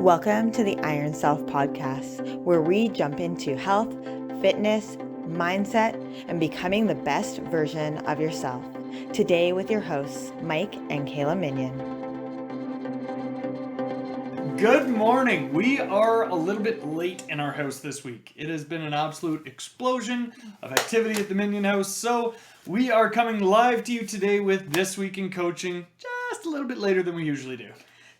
Welcome to the Iron Self podcast, where we jump into health, fitness, mindset, and becoming the best version of yourself. Today with your hosts, Mike and Kayla Minion. Good morning. We are a little bit late in our house this week. It has been an absolute explosion of activity at the Minion house, so we are coming live to you today with This Week in Coaching, just a little bit later than we usually do.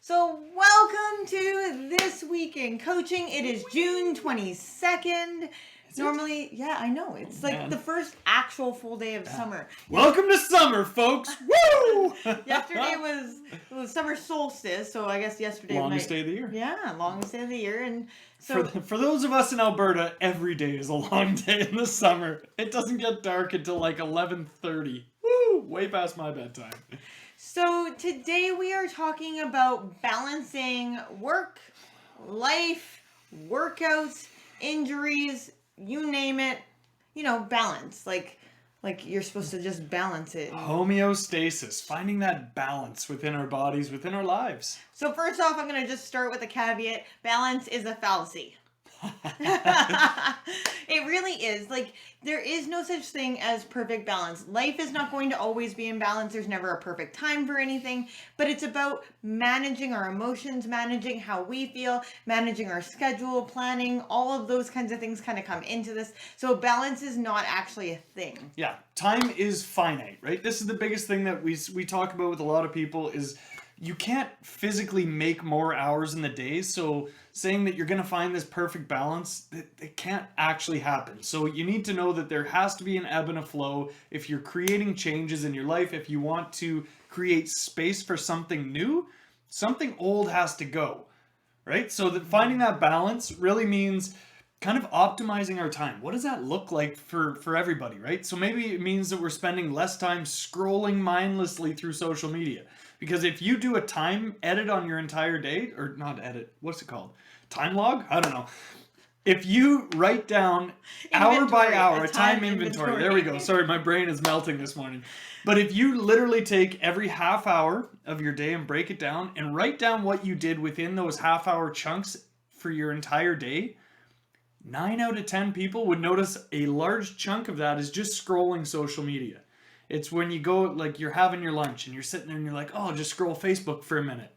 So welcome to This Week in Coaching. It is June 22nd. Normally, yeah, I know. It's like the first actual full day of summer. Welcome to summer, folks. Woo! Yesterday was summer solstice, so I guess yesterday longest day of the year. Yeah, longest day of the year. And so for those of us in Alberta, every day is a long day in the summer. It doesn't get dark until like 11:30. Woo! Way past my bedtime. So today we are talking about balancing work, life, workouts, injuries, you name it, balance. Like you're supposed to just balance it. Homeostasis, finding that balance within our bodies, within our lives. So first off, I'm going to just start with a caveat. Balance is a fallacy. It really is. Like, there is no such thing as perfect balance. Life is not going to always be in balance. There's never a perfect time for anything, but it's about managing our emotions, managing how we feel, managing our schedule, planning, all of those kinds of things kind of come into this. So balance is not actually a thing. Yeah, time is finite, right? This is the biggest thing that we talk about with a lot of people is you can't physically make more hours in the day, so saying that you're going to find this perfect balance, it can't actually happen. So you need to know that there has to be an ebb and a flow. If you're creating changes in your life, if you want to create space for something new, something old has to go, right? So that finding that balance really means kind of optimizing our time. What does that look like for everybody, right? So maybe it means that we're spending less time scrolling mindlessly through social media. Because if you do a time edit on your entire day, or not edit, what's it called? Time log? I don't know. If you write down hour by hour, a time inventory. There we go. Sorry, my brain is melting this morning. But if you literally take every half hour of your day and break it down and write down what you did within those half hour chunks for your entire day, 9 out of 10 people would notice a large chunk of that is just scrolling social media. It's when you go, like you're having your lunch and you're sitting there and you're like, oh, I'll just scroll Facebook for a minute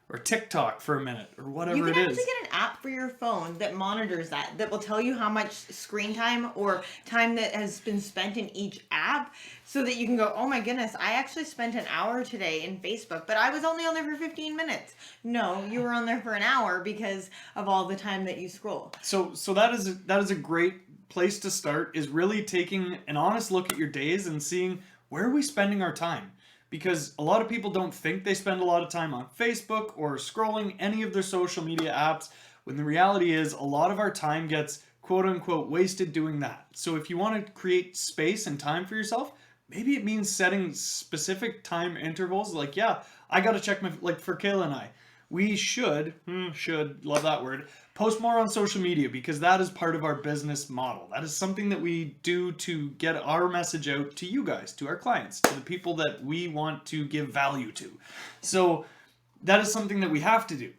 or TikTok for a minute or whatever it is. You can actually get an app for your phone that monitors that will tell you how much screen time or time that has been spent in each app so that you can go, oh my goodness, I actually spent an hour today in Facebook, but I was only on there for 15 minutes. No, you were on there for an hour because of all the time that you scroll. So that is a great place to start, is really taking an honest look at your days and seeing where are we spending our time? Because a lot of people don't think they spend a lot of time on Facebook or scrolling any of their social media apps, when the reality is a lot of our time gets quote unquote wasted doing that. So if you want to create space and time for yourself, maybe it means setting specific time intervals. Like, yeah, I got to check like for Kayla and I, we should, love that word, post more on social media because that is part of our business model. That is something that we do to get our message out to you guys, to our clients, to the people that we want to give value to. So that is something that we have to do.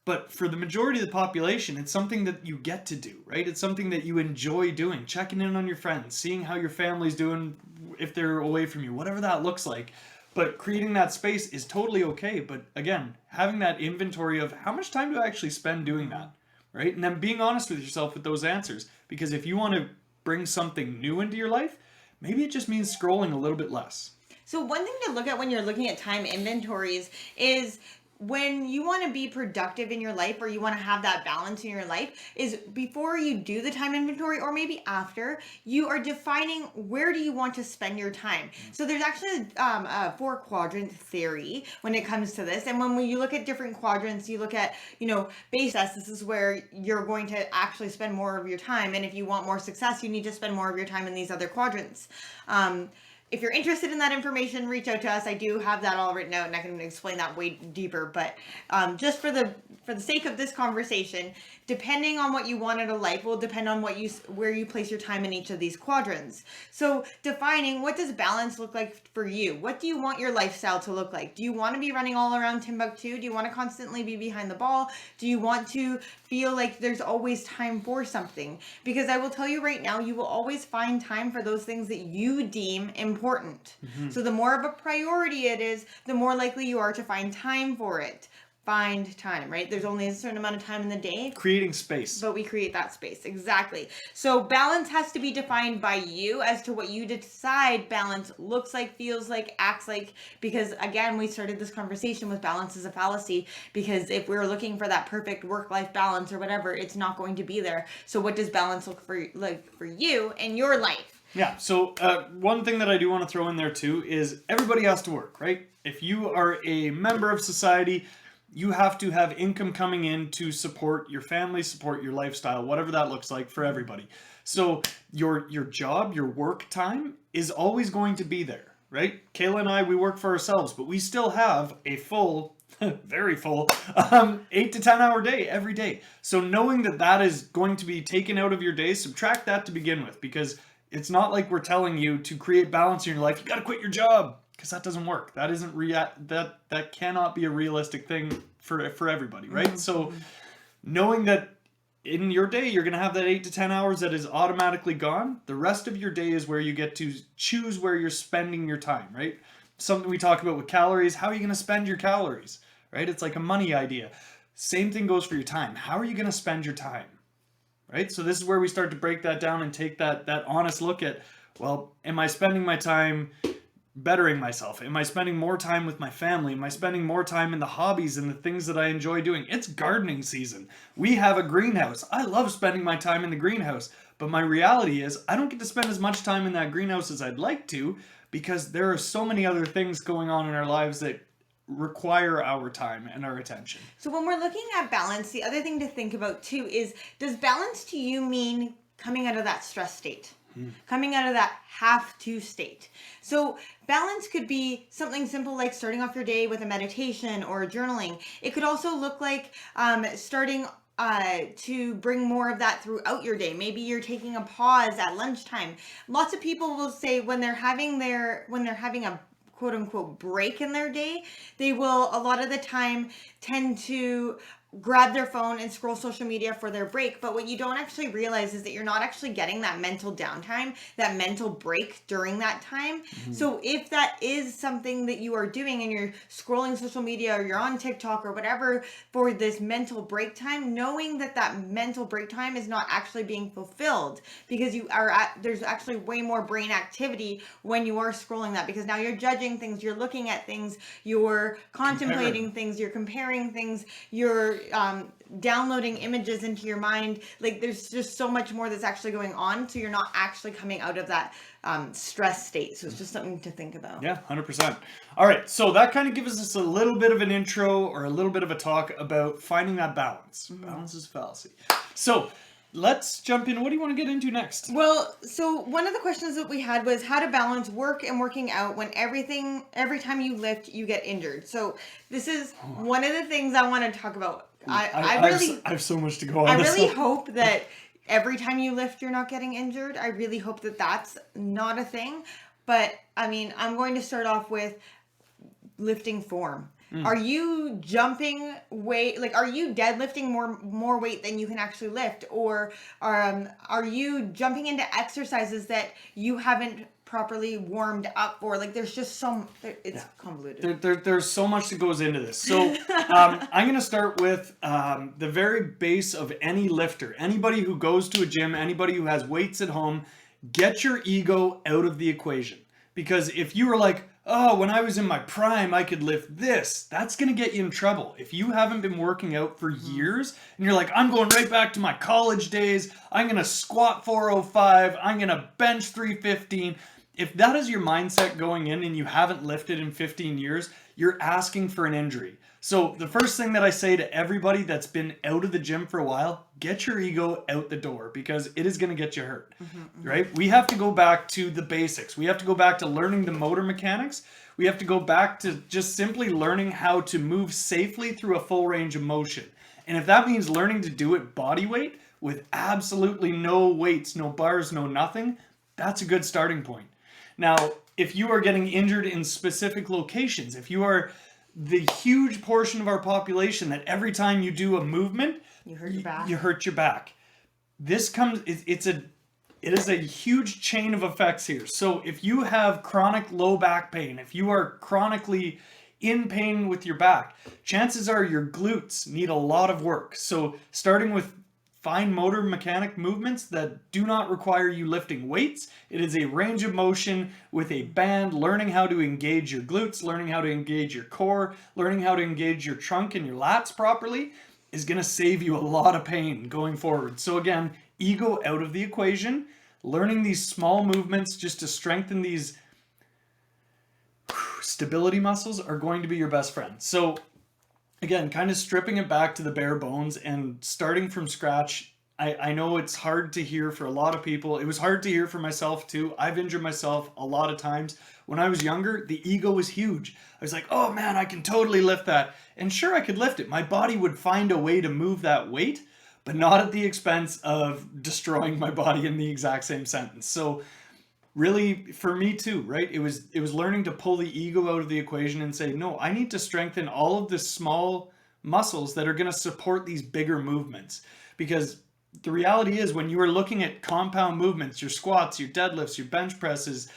But for the majority of the population, it's something that you get to do, right? It's something that you enjoy doing, checking in on your friends, seeing how your family's doing if they're away from you, whatever that looks like. But creating that space is totally okay. But again, having that inventory of how much time do I actually spend doing that, right? And then being honest with yourself with those answers. Because if you want to bring something new into your life, maybe it just means scrolling a little bit less. So one thing to look at when you're looking at time inventories is when you want to be productive in your life or you want to have that balance in your life is before you do the time inventory or maybe after, you are defining where do you want to spend your time. So there's actually a 4-quadrant theory when it comes to this. And when you look at different quadrants, you look at, base success. This is where you're going to actually spend more of your time. And if you want more success, you need to spend more of your time in these other quadrants. if you're interested in that information, reach out to us. I do have that all written out, and I can explain that way deeper. But just for the sake of this conversation, depending on what you want out of life will depend on where you place your time in each of these quadrants. So defining, what does balance look like for you? What do you want your lifestyle to look like? Do you want to be running all around Timbuktu? Do you want to constantly be behind the ball? Do you want to feel like there's always time for something? Because I will tell you right now, you will always find time for those things that you deem important. So the more of a priority it is, the more likely you are to find time for it. Find time, right? There's only a certain amount of time in the day. Creating space. But we create that space. Exactly. So balance has to be defined by you as to what you decide balance looks like, feels like, acts like. Because again, we started this conversation with balance is a fallacy. Because if we're looking for that perfect work-life balance or whatever, it's not going to be there. So what does balance look like for you in your life? Yeah, so one thing that I do want to throw in there too is everybody has to work, right? If you are a member of society, you have to have income coming in to support your family, support your lifestyle, whatever that looks like for everybody. So your job, your work time is always going to be there, right? Kayla and I, we work for ourselves, but we still have a full, very full, 8 to 10 hour day every day. So knowing that that is going to be taken out of your day, subtract that to begin with, because it's not like we're telling you to create balance in your life. You got to quit your job. Because that doesn't work. That isn't that cannot be a realistic thing for everybody, right? Mm-hmm. So knowing that in your day you're going to have that 8 to 10 hours that is automatically gone, the rest of your day is where you get to choose where you're spending your time, right? Something we talk about with calories, how are you going to spend your calories, right? It's like a money idea. Same thing goes for your time. How are you going to spend your time, right? So this is where we start to break that down and take that honest look at, well, am I spending my time bettering myself? Am I spending more time with my family? Am I spending more time in the hobbies and the things that I enjoy doing? It's gardening season. We have a greenhouse. I love spending my time in the greenhouse, but my reality is I don't get to spend as much time in that greenhouse as I'd like to because there are so many other things going on in our lives that require our time and our attention. So when we're looking at balance, the other thing to think about too is, does balance to you mean coming out of that stress state? Coming out of that have to state. So balance could be something simple like starting off your day with a meditation or journaling. It could also look like starting to bring more of that throughout your day. Maybe you're taking a pause at lunchtime. Lots of people will say when they're having a quote unquote break in their day, they will a lot of the time tend to grab their phone and scroll social media for their break. But what you don't actually realize is that you're not actually getting that mental downtime, that mental break during that time. Mm-hmm. So if that is something that you are doing and you're scrolling social media or you're on TikTok or whatever for this mental break time, knowing that that mental break time is not actually being fulfilled because there's actually way more brain activity when you are scrolling that, because now you're judging things, you're looking at things, you're contemplating things, you're comparing things, you're downloading images into your mind. Like there's just so much more that's actually going on, so you're not actually coming out of that stress state. So it's just something to think about. Yeah, 100%. All right, so that kind of gives us a little bit of an intro or a little bit of a talk about finding that balance. Mm-hmm. Balance is a fallacy. So let's jump in. What do you want to get into next? Well, so one of the questions that we had was how to balance work and working out when every time you lift, you get injured. So this is one of the things I want to talk about. I have so much to go on. I really hope that every time you lift, you're not getting injured. I really hope that that's not a thing. But I mean, I'm going to start off with lifting form. Are you jumping weight? Like, are you deadlifting more weight than you can actually lift? Or are you jumping into exercises that you haven't properly warmed up for? Like, there's just convoluted. There's so much that goes into this. So I'm going to start with the very base of any lifter. Anybody who goes to a gym, anybody who has weights at home, get your ego out of the equation. Because if you were like, oh, when I was in my prime, I could lift this, that's going to get you in trouble. If you haven't been working out for years and you're like, I'm going right back to my college days, I'm going to squat 405, I'm going to bench 315. If that is your mindset going in and you haven't lifted in 15 years, you're asking for an injury. So the first thing that I say to everybody that's been out of the gym for a while, get your ego out the door, because it is going to get you hurt, right? We have to go back to the basics. We have to go back to learning the motor mechanics. We have to go back to just simply learning how to move safely through a full range of motion. And if that means learning to do it body weight with absolutely no weights, no bars, no nothing, that's a good starting point. Now, if you are getting injured in specific locations, if you are the huge portion of our population that every time you do a movement, You hurt your back. you hurt your back. This comes, it is a huge chain of effects here. So if you have chronic low back pain, if you are chronically in pain with your back, chances are your glutes need a lot of work. So starting with fine motor mechanic movements that do not require you lifting weights. It is a range of motion with a band, learning how to engage your glutes, learning how to engage your core, learning how to engage your trunk and your lats properly is going to save you a lot of pain going forward. So again, ego out of the equation, learning these small movements just to strengthen these stability muscles are going to be your best friend. So again, kind of stripping it back to the bare bones and starting from scratch. I know it's hard to hear for a lot of people. It was hard to hear for myself too. I've injured myself a lot of times. When I was younger, the ego was huge. I was like, oh man, I can totally lift that. And sure, I could lift it. My body would find a way to move that weight, but not at the expense of destroying my body in the exact same sentence. So really, for me too, right? It was learning to pull the ego out of the equation and say, no, I need to strengthen all of the small muscles that are going to support these bigger movements. Because the reality is, when you are looking at compound movements, your squats, your deadlifts, your bench presses,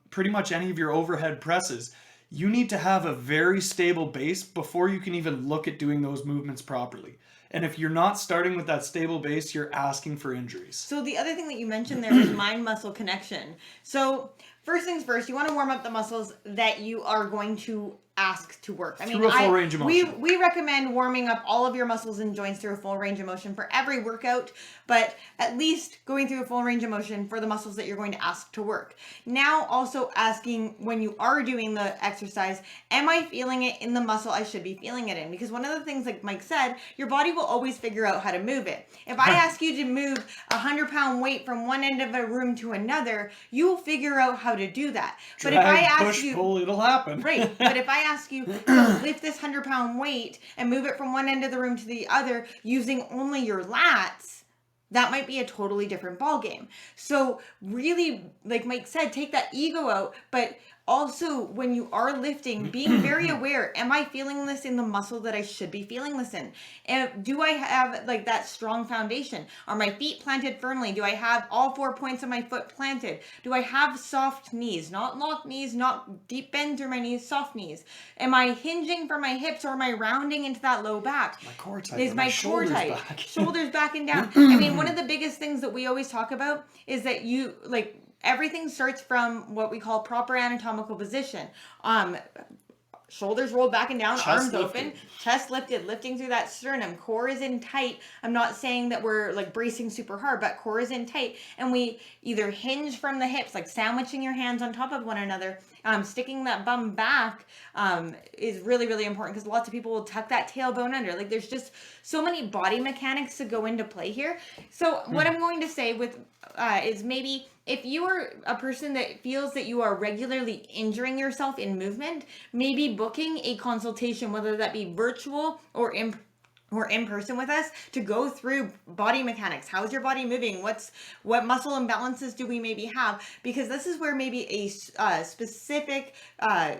pretty much any of your overhead presses, you need to have a very stable base before you can even look at doing those movements properly. And if you're not starting with that stable base, you're asking for injuries. So the other thing that you mentioned there is mind-muscle connection. So first things first, you want to warm up the muscles that you are going to ask to work. Through a full range of motion. We recommend warming up all of your muscles and joints through a full range of motion for every workout, but at least going through a full range of motion for the muscles that you're going to ask to work. Now also asking, when you are doing the exercise, am I feeling it in the muscle I should be feeling it in? Because one of the things, like Mike said, your body will always figure out how to move it. If I ask you to move a 100-pound weight from one end of a room to another, you will figure out how to do that. But if I ask push, you, pull, it'll happen. right, but if I ask you to lift this 100-pound weight and move it from one end of the room to the other using only your lats, that might be a totally different ball game. So really, like Mike said, take that ego out, but also when you are lifting, being very aware, am I feeling this in the muscle that I should be feeling this in? And do I have like that strong foundation? Are my feet planted firmly? Do I have all 4 points of my foot planted? Do I have soft knees? Not locked knees, not deep bend through my knees, soft knees. Am I hinging from my hips, or am I rounding into that low back? My core tight. Is my core tight? Back. Shoulders back and down. I mean, one of the biggest things that we always talk about is that you, like, everything starts from what we call proper anatomical position. Shoulders rolled back and down, Chest arms lifted. open, chest lifted, lifting through that sternum. Core is in tight. I'm not saying that we're like bracing super hard, but core is in tight. And we either hinge from the hips, like sandwiching your hands on top of one another. Sticking that bum back is really, really important, because lots of people will tuck that tailbone under. Like, there's just so many body mechanics to go into play here. So what I'm going to say with is, maybe if you are a person that feels that you are regularly injuring yourself in movement, maybe booking a consultation, whether that be virtual or in person with us, to go through body mechanics. How's your body moving? What muscle imbalances do we maybe have? Because this is where maybe a specific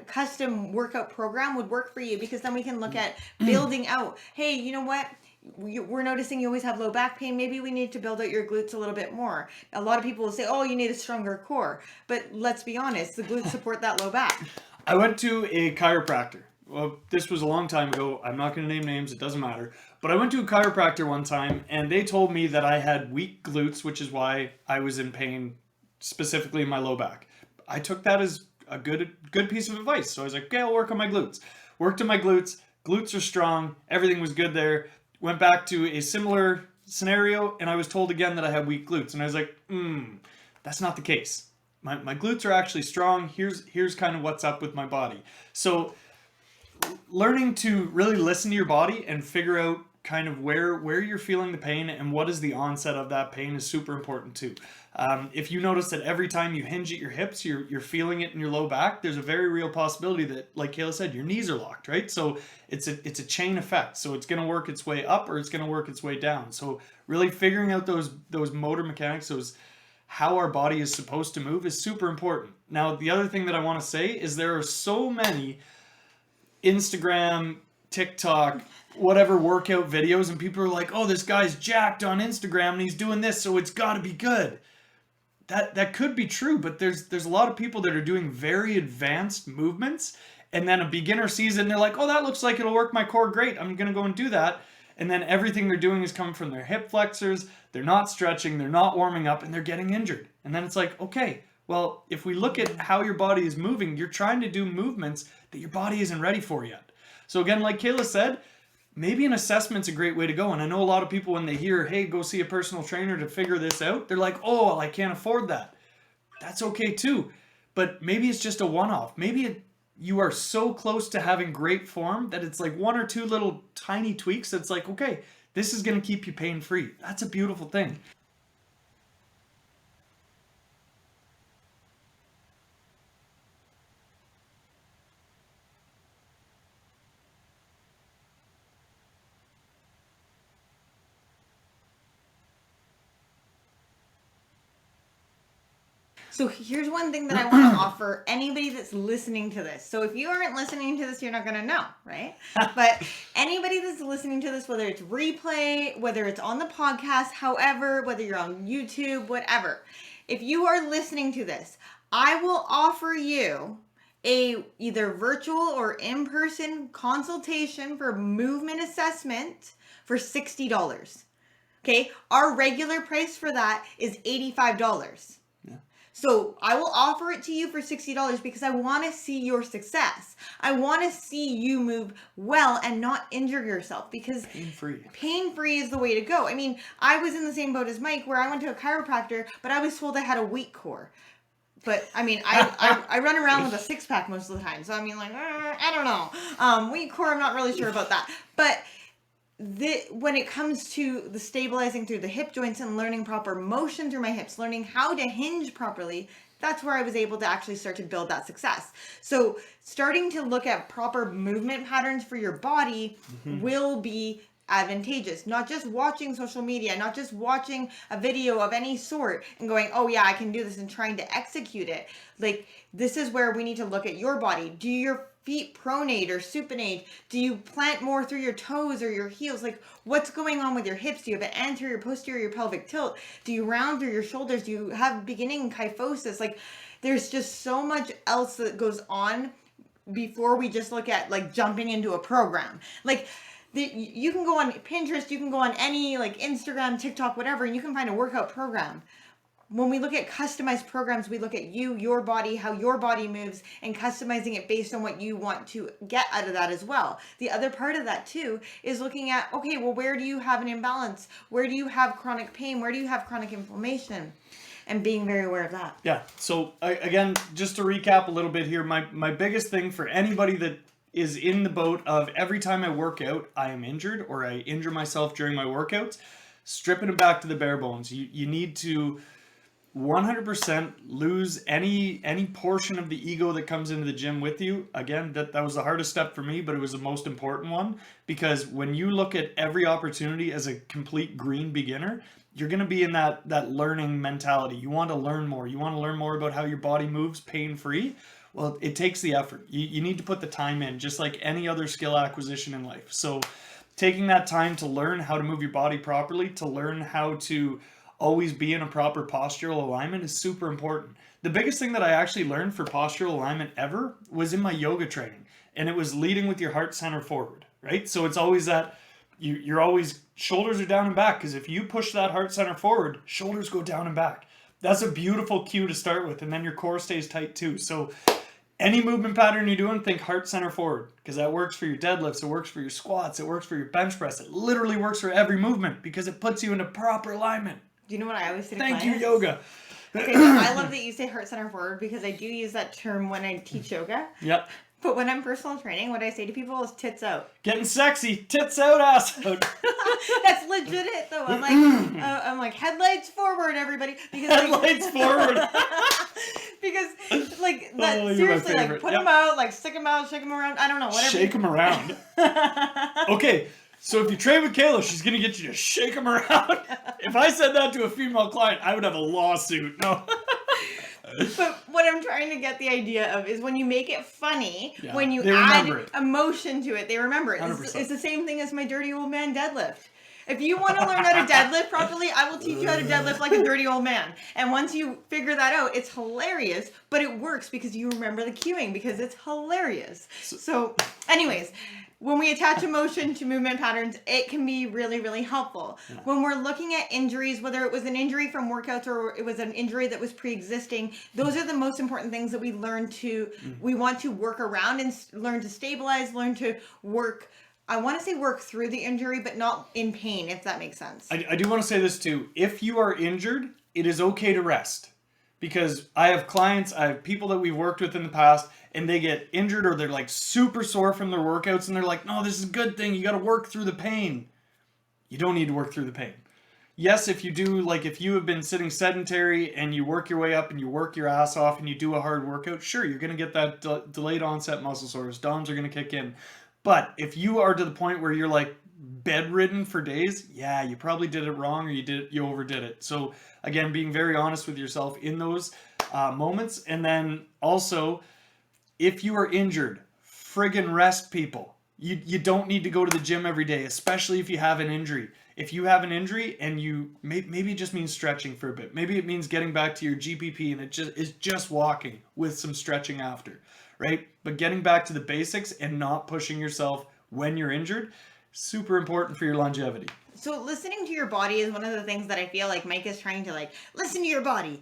custom workout program would work for you, because then we can look at building out, hey, you know what? We're noticing you always have low back pain. Maybe we need to build out your glutes a little bit more. A lot of people will say, oh, you need a stronger core. But let's be honest, the glutes support that low back. I went to a chiropractor. Well, this was a long time ago. I'm not going to name names. It doesn't matter. But I went to a chiropractor one time, and they told me that I had weak glutes, which is why I was in pain, specifically in my low back. I took that as a good piece of advice. So I was like, okay, I'll work on my glutes. Worked on my glutes. Glutes are strong. Everything was good there. Went back to a similar scenario, and I was told again that I had weak glutes. And I was like, that's not the case. My glutes are actually strong. Here's kind of what's up with my body. So learning to really listen to your body and figure out kind of where you're feeling the pain and what is the onset of that pain is super important too. If you notice that every time you hinge at your hips, you're feeling it in your low back, there's a very real possibility that, like Kayla said, your knees are locked, right? So it's a chain effect. So it's going to work its way up or it's going to work its way down. So really figuring out those motor mechanics, those how our body is supposed to move is super important. Now, the other thing that I want to say is there are so many Instagram, TikTok, whatever workout videos, and people are like, oh, this guy's jacked on Instagram and he's doing this, so it's got to be good. That could be true, but there's a lot of people that are doing very advanced movements, and then a beginner sees it and they're like, oh, that looks like it'll work my core great. I'm going to go and do that. And then everything they're doing is coming from their hip flexors. They're not stretching. They're not warming up, and they're getting injured. And then it's like, okay, well, if we look at how your body is moving, you're trying to do movements that your body isn't ready for yet. So again, like Kayla said, maybe an assessment's a great way to go. And I know a lot of people, when they hear, hey, go see a personal trainer to figure this out, they're like, oh, well, I can't afford that. That's okay too. But maybe it's just a one-off. Maybe you are so close to having great form that it's like one or two little tiny tweaks that's like, okay, this is going to keep you pain-free. That's a beautiful thing. So here's one thing that I want to offer anybody that's listening to this. So if you aren't listening to this, you're not going to know, right? But anybody that's listening to this, whether it's replay, whether it's on the podcast, however, whether you're on YouTube, whatever, if you are listening to this, I will offer you a either virtual or in-person consultation for movement assessment for $60. Okay? Our regular price for that is $85. So I will offer it to you for $60 because I want to see your success. I want to see you move well and not injure yourself, because pain-free is the way to go. I mean, I was in the same boat as Mike where I went to a chiropractor, but I was told I had a weak core. But I mean, I run around with a six-pack most of the time. So I mean, like, I don't know. Weak core, I'm not really sure about that. But when it comes to the stabilizing through the hip joints and learning proper motion through my hips, learning how to hinge properly, that's where I was able to actually start to build that success. So starting to look at proper movement patterns for your body will be advantageous. Not just watching social media, not just watching a video of any sort and going, oh yeah, I can do this, and trying to execute it. Like, this is where we need to look at your body. Do your feet pronate or supinate? Do you plant more through your toes or your heels? Like, what's going on with your hips? Do you have an anterior, posterior pelvic tilt? Do you round through your shoulders? Do you have beginning kyphosis? Like, there's just so much else that goes on before we just look at like jumping into a program. Like, you can go on Pinterest, you can go on any like Instagram, TikTok, whatever, and you can find a workout program. When we look at customized programs, we look at you, your body, how your body moves, and customizing it based on what you want to get out of that as well. The other part of that too is looking at, okay, well, where do you have an imbalance? Where do you have chronic pain? Where do you have chronic inflammation? And being very aware of that. Yeah. So again, just to recap a little bit here, my biggest thing for anybody that is in the boat of every time I work out, I am injured or I injure myself during my workouts, stripping it back to the bare bones. You need to 100% lose any portion of the ego that comes into the gym with you. Again, that was the hardest step for me, but it was the most important one, because when you look at every opportunity as a complete green beginner, you're going to be in that learning mentality. You want to learn more. You want to learn more about how your body moves pain-free. Well, it takes the effort. You need to put the time in, just like any other skill acquisition in life. So taking that time to learn how to move your body properly, to learn how to always be in a proper postural alignment is super important. The biggest thing that I actually learned for postural alignment ever was in my yoga training, and it was leading with your heart center forward, right? So it's always that you're always, shoulders are down and back, because if you push that heart center forward, shoulders go down and back. That's a beautiful cue to start with, and then your core stays tight too. So any movement pattern you're doing, think heart center forward, because that works for your deadlifts, it works for your squats, it works for your bench press, it literally works for every movement because it puts you into proper alignment. Do you know what I always say to Thank clients? you, yoga. Okay, so I love that you say heart center forward, because I do use that term when I teach yoga. Yep. But when I'm personal training, what I say to people is tits out. Getting sexy, tits out, ass out. That's legit it though. I'm like headlights forward, everybody, because Headlights forward. because like that Oh, you're my seriously, like favorite. put Yep. them out, like stick them out, shake them around. I don't know, whatever. Shake them around. Okay, so if you train with Kayla, she's gonna get you to shake them around. If I said that to a female client, I would have a lawsuit. No. But what I'm trying to get the idea of is when you make it funny, Yeah, when you they add remember it. emotion to it, they remember it. 100%. It's the same thing as my dirty old man deadlift. If you want to learn how to deadlift properly, I will teach you how to deadlift like a dirty old man. And once you figure that out, it's hilarious, but it works because you remember the cueing because it's hilarious. So anyways, when we attach emotion to movement patterns, it can be really, really helpful. Yeah. When we're looking at injuries, whether it was an injury from workouts or it was an injury that was pre-existing, those are the most important things that we learn to, we want to work around and learn to stabilize, learn to work, I want to say work through the injury, but not in pain, if that makes sense. I do want to say this too. If you are injured, it is okay to rest. Because I have clients, I have people that we've worked with in the past, and they get injured or they're like super sore from their workouts, and they're like, no, this is a good thing. You got to work through the pain. You don't need to work through the pain. Yes, if you do, like if you have been sitting sedentary and you work your way up and you work your ass off and you do a hard workout, sure, you're going to get that delayed onset muscle soreness. DOMs are going to kick in. But if you are to the point where you're like bedridden for days, yeah, you probably did it wrong or you overdid it. So again, being very honest with yourself in those moments. And then also, if you are injured, friggin' rest, people. You don't need to go to the gym every day, especially if you have an injury. If you have an injury and you maybe it just means stretching for a bit. Maybe it means getting back to your GPP and it's just walking with some stretching after, right? But getting back to the basics and not pushing yourself when you're injured, super important for your longevity. So listening to your body is one of the things that I feel like Mike is trying to like, listen to your body.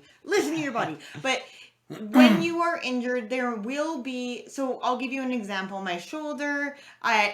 But when you are injured, there will be, so I'll give you an example. My shoulder,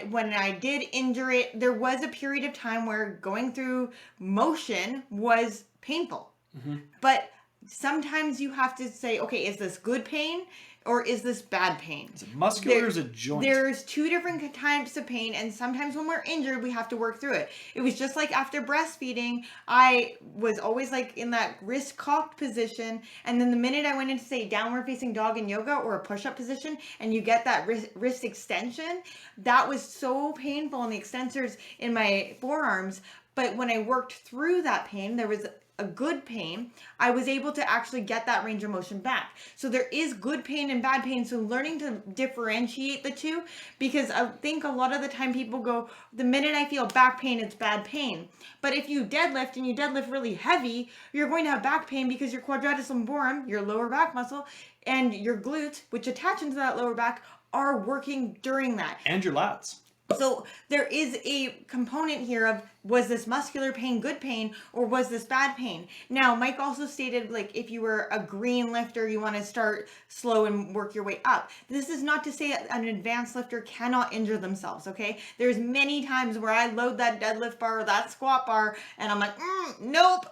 when I did injure it, there was a period of time where going through motion was painful. Mm-hmm. But sometimes you have to say, okay, is this good pain? Or is this bad pain? Is it muscular or is it joint? There's two different types of pain, and sometimes when we're injured, we have to work through it. It was just like after breastfeeding, I was always like in that wrist cocked position, and then the minute I went into say downward facing dog in yoga or a push-up position, and you get that wrist extension, that was so painful in the extensors in my forearms. But when I worked through that pain, there was a good pain, I was able to actually get that range of motion back. So there is good pain and bad pain. So learning to differentiate the two, because I think a lot of the time people go, the minute I feel back pain, it's bad pain. But if you deadlift and you deadlift really heavy, you're going to have back pain because your quadratus lumborum, your lower back muscle, and your glutes, which attach into that lower back, are working during that. And your lats. So there is a component here of, was this muscular pain good pain or was this bad pain? Now, Mike also stated, like, if you were a green lifter, you want to start slow and work your way up. This is not to say an advanced lifter cannot injure themselves, okay? There's many times where I load that deadlift bar or that squat bar and I'm like, nope.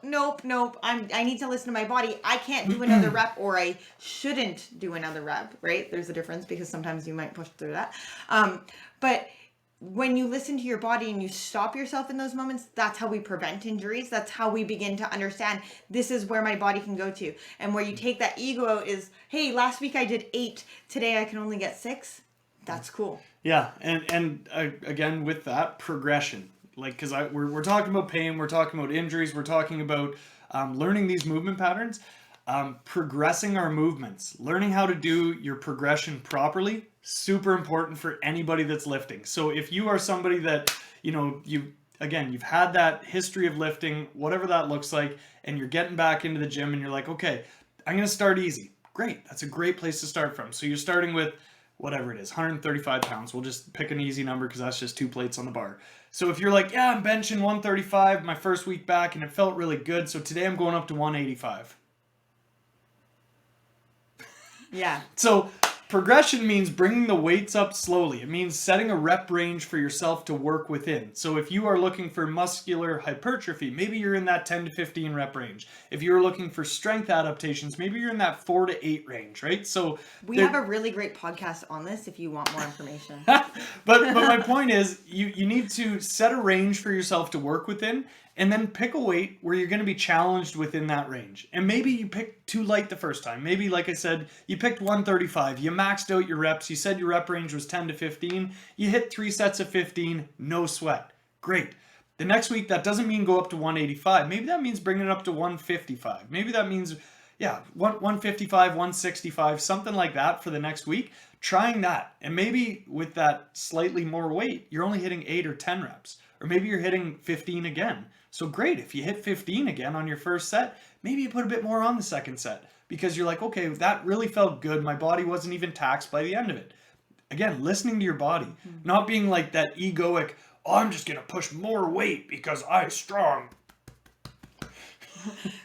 I need to listen to my body. I can't do another rep, or I shouldn't do another rep, right? There's a difference because sometimes you might push through that. But when you listen to your body and you stop yourself in those moments, that's how we prevent injuries. That's how we begin to understand this is where my body can go to. And where you take that ego out is, hey, last week I did 8, today I can only get 6. That's cool. Yeah, and again with that progression, like because we're talking about pain, we're talking about injuries, we're talking about learning these movement patterns, progressing our movements, learning how to do your progression properly. Super important for anybody that's lifting. So if you are somebody that, you've had that history of lifting, whatever that looks like, and you're getting back into the gym and you're like, okay, I'm going to start easy. Great. That's a great place to start from. So you're starting with whatever it is, 135 pounds. We'll just pick an easy number because that's just 2 plates on the bar. So if you're like, yeah, I'm benching 135 my first week back and it felt really good. So today I'm going up to 185. Yeah. So Progression means bringing the weights up slowly. It means setting a rep range for yourself to work within. So if you are looking for muscular hypertrophy, maybe you're in that 10 to 15 rep range. If you're looking for strength adaptations, maybe you're in that 4 to 8 range, right? So we have a really great podcast on this if you want more information. but my point is, you need to set a range for yourself to work within, and then pick a weight where you're going to be challenged within that range. And maybe you picked too light the first time. Maybe, like I said, you picked 135. You maxed out your reps. You said your rep range was 10 to 15. You hit 3 sets of 15, no sweat. Great. The next week, that doesn't mean go up to 185. Maybe that means bringing it up to 155. Maybe that means, 155, 165, something like that for the next week. Trying that. And maybe with that slightly more weight, you're only hitting 8 or 10 reps. Or maybe you're hitting 15 again. So great, if you hit 15 again on your first set, maybe you put a bit more on the second set because you're like, okay, that really felt good. My body wasn't even taxed by the end of it. Again, listening to your body, not being like that egoic, oh, I'm just going to push more weight because I'm strong.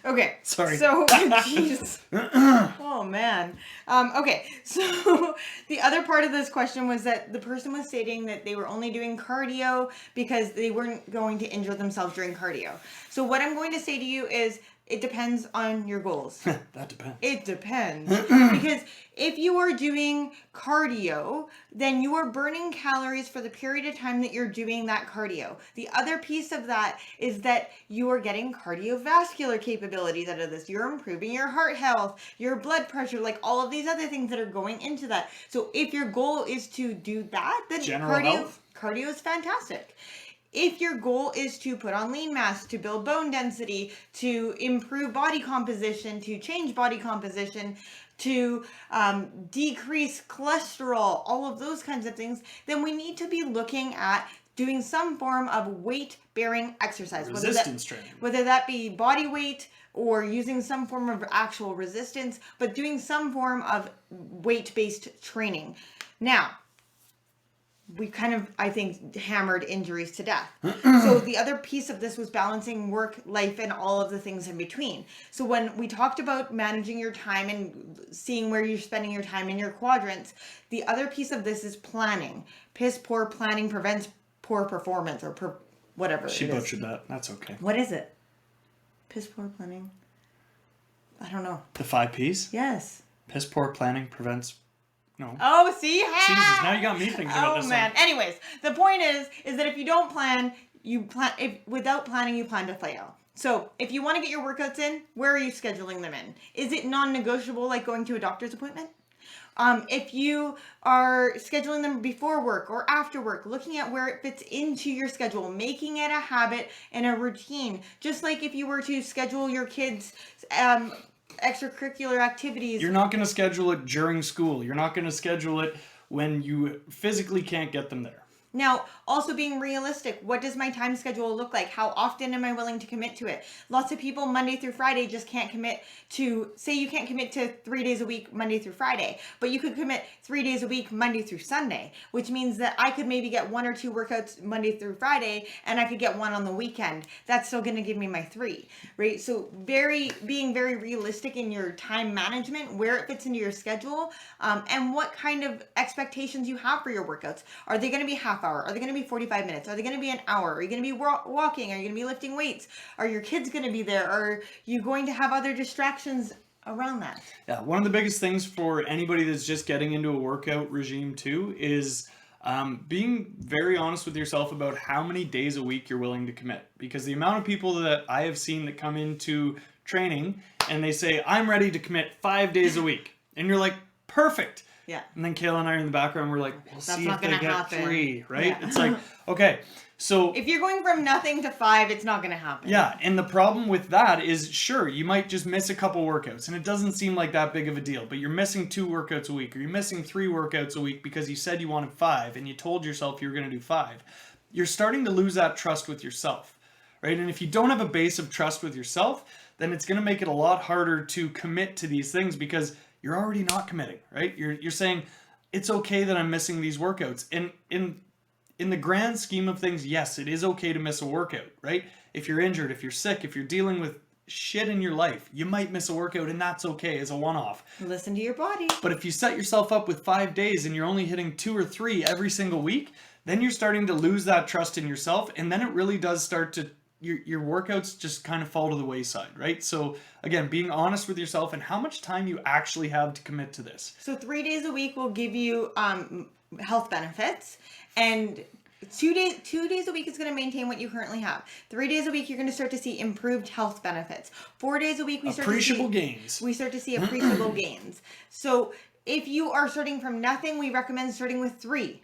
Okay. Sorry. So, geez. Oh, man. Okay. So, the other part of this question was that the person was stating that they were only doing cardio because they weren't going to injure themselves during cardio. So, what I'm going to say to you is, it depends on your goals. That depends. It depends. Because if you are doing cardio, then you are burning calories for the period of time that you're doing that cardio. The other piece of that is that you are getting cardiovascular capabilities out of this. You're improving your heart health, your blood pressure, like all of these other things that are going into that. So if your goal is to do that, then cardio is fantastic. If your goal is to put on lean mass, to build bone density, to improve body composition, to change body composition, to decrease cholesterol, all of those kinds of things, then we need to be looking at doing some form of weight-bearing exercise. Resistance training. Whether that be body weight or using some form of actual resistance, but doing some form of weight-based training. Now, we kind of, I think, hammered injuries to death. So the other piece of this was balancing work, life, and all of the things in between. So when we talked about managing your time and seeing where you're spending your time in your quadrants, the other piece of this is planning. Piss poor planning prevents poor performance, or whatever. She butchered that. That's okay. What is it? Piss poor planning? I don't know. The 5 Ps? Yes. Piss poor planning prevents... No. Oh, see? Jesus, now you got me thinking about this. Oh, man. Anyways, the point is that if you don't plan, without planning, you plan to fail. So if you want to get your workouts in, where are you scheduling them in? Is it non-negotiable, like going to a doctor's appointment? If you are scheduling them before work or after work, looking at where it fits into your schedule, making it a habit and a routine. Just like if you were to schedule your kids' extracurricular activities. You're not going to schedule it during school. You're not going to schedule it when you physically can't get them there. Now, also being realistic, what does my time schedule look like? How often am I willing to commit to it? Lots of people Monday through Friday just can't commit to, say you can't commit to 3 days a week, Monday through Friday, but you could commit 3 days a week, Monday through Sunday, which means that I could maybe get 1 or 2 workouts Monday through Friday, and I could get 1 on the weekend. That's still going to give me my 3, right? So being very realistic in your time management, where it fits into your schedule, and what kind of expectations you have for your workouts. Are they going to be half hour? Are they going to be 45 minutes? Are they going to be an hour? Are you going to be walking? Are you going to be lifting weights? Are your kids going to be there? Are you going to have other distractions around that? Yeah, one of the biggest things for anybody that's just getting into a workout regime too is being very honest with yourself about how many days a week you're willing to commit. Because the amount of people that I have seen that come into training and they say, I'm ready to commit 5 days a week. And you're like, perfect. Yeah. And then Kayla and I are in the background, we're like, we'll see if they get happen. 3, right? Yeah. It's like, okay, so... If you're going from nothing to 5, it's not going to happen. Yeah, and the problem with that is, sure, you might just miss a couple workouts, and it doesn't seem like that big of a deal, but you're missing 2 workouts a week, or you're missing 3 workouts a week because you said you wanted 5, and you told yourself you were going to do 5. You're starting to lose that trust with yourself, right? And if you don't have a base of trust with yourself, then it's going to make it a lot harder to commit to these things because you're already not committing, right? You're saying, it's okay that I'm missing these workouts. And in the grand scheme of things, yes, it is okay to miss a workout, right? If you're injured, if you're sick, if you're dealing with shit in your life. You might miss a workout, and that's okay as a one-off. Listen to your body. But if you set yourself up with 5 days and you're only hitting 2 or 3 every single week, then you're starting to lose that trust in yourself, and then it really does start to your workouts just kind of fall to the wayside, right? So again, being honest with yourself and how much time you actually have to commit to this. So 3 days a week will give you health benefits, and 2 days a week is going to maintain what you currently have. 3 days a week, you're going to start to see improved health benefits. 4 days a week, we start Appreciable to see gains. We start to see appreciable gains. So if you are starting from nothing, we recommend starting with 3.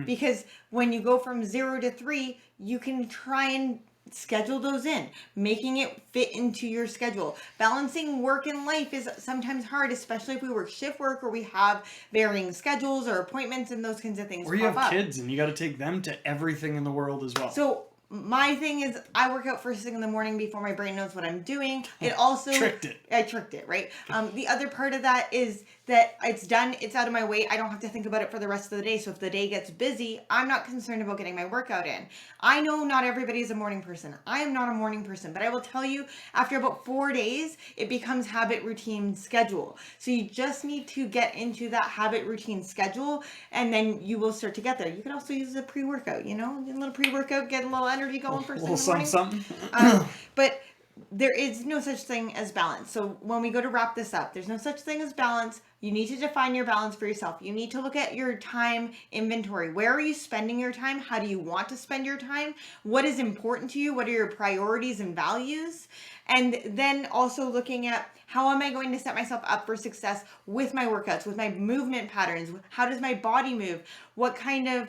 Because when you go from 0 to 3, you can try and schedule those in, making it fit into your schedule. Balancing work and life is sometimes hard, especially if we work shift work or we have varying schedules or appointments and those kinds of things. Or you have kids and you got to take them to everything in the world as well. So my thing is, I work out first thing in the morning before my brain knows what I'm doing. It also I tricked it, right? The other part of that is that it's done, it's out of my way. I don't have to think about it for the rest of the day. So if the day gets busy, I'm not concerned about getting my workout in. I know not everybody is a morning person. I am not a morning person, but I will tell you, after about 4 days, it becomes habit, routine, schedule. So you just need to get into that habit, routine, schedule, and then you will start to get there. You can also use a pre-workout, a little pre-workout, get a little energy going first thing in the morning. Something. But there is no such thing as balance. So when we go to wrap this up, there's no such thing as balance. You need to define your balance for yourself. You need to look at your time inventory. Where are you spending your time? How do you want to spend your time? What is important to you? What are your priorities and values? And then also looking at, how am I going to set myself up for success with my workouts, with my movement patterns? How does my body move? What kind of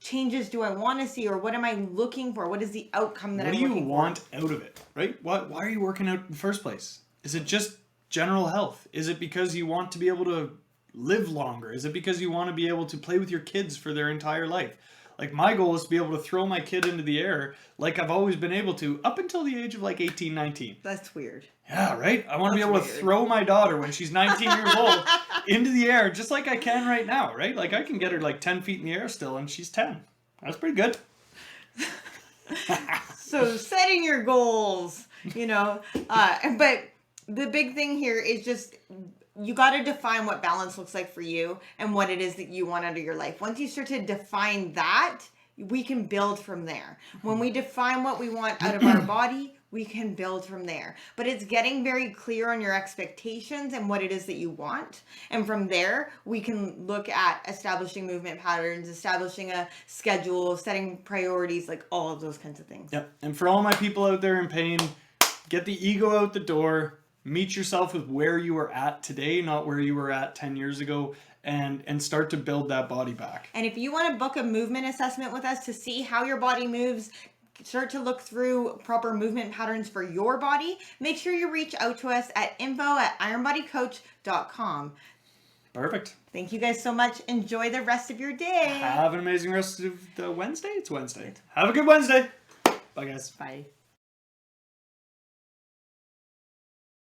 changes do I want to see, or what am I looking for? What is the outcome that I'm looking for? What do you want out of it, right? Why are you working out in the first place? Is it just general health? Is it because you want to be able to live longer? Is it because you want to be able to play with your kids for their entire life? Like, my goal is to be able to throw my kid into the air like I've always been able to up until the age of like 18, 19. That's weird. Yeah, right? I want to be able to throw my daughter when she's 19 years old into the air just like I can right now, right? Like, I can get her like 10 feet in the air still and she's 10. That's pretty good. So setting your goals, but the big thing here is just, you got to define what balance looks like for you and what it is that you want out of your life. Once you start to define that, we can build from there. When we define what we want out of our body, we can build from there. But it's getting very clear on your expectations and what it is that you want. And from there, we can look at establishing movement patterns, establishing a schedule, setting priorities, like all of those kinds of things. Yep. And for all my people out there in pain, get the ego out the door. Meet yourself with where you are at today, not where you were at 10 years ago, and start to build that body back. And if you want to book a movement assessment with us to see how your body moves, start to look through proper movement patterns for your body, make sure you reach out to us at info@ironbodycoach.com. Perfect. Thank you guys so much. Enjoy the rest of your day. Have an amazing rest of the Wednesday. It's Wednesday. Have a good Wednesday. Bye, guys. Bye.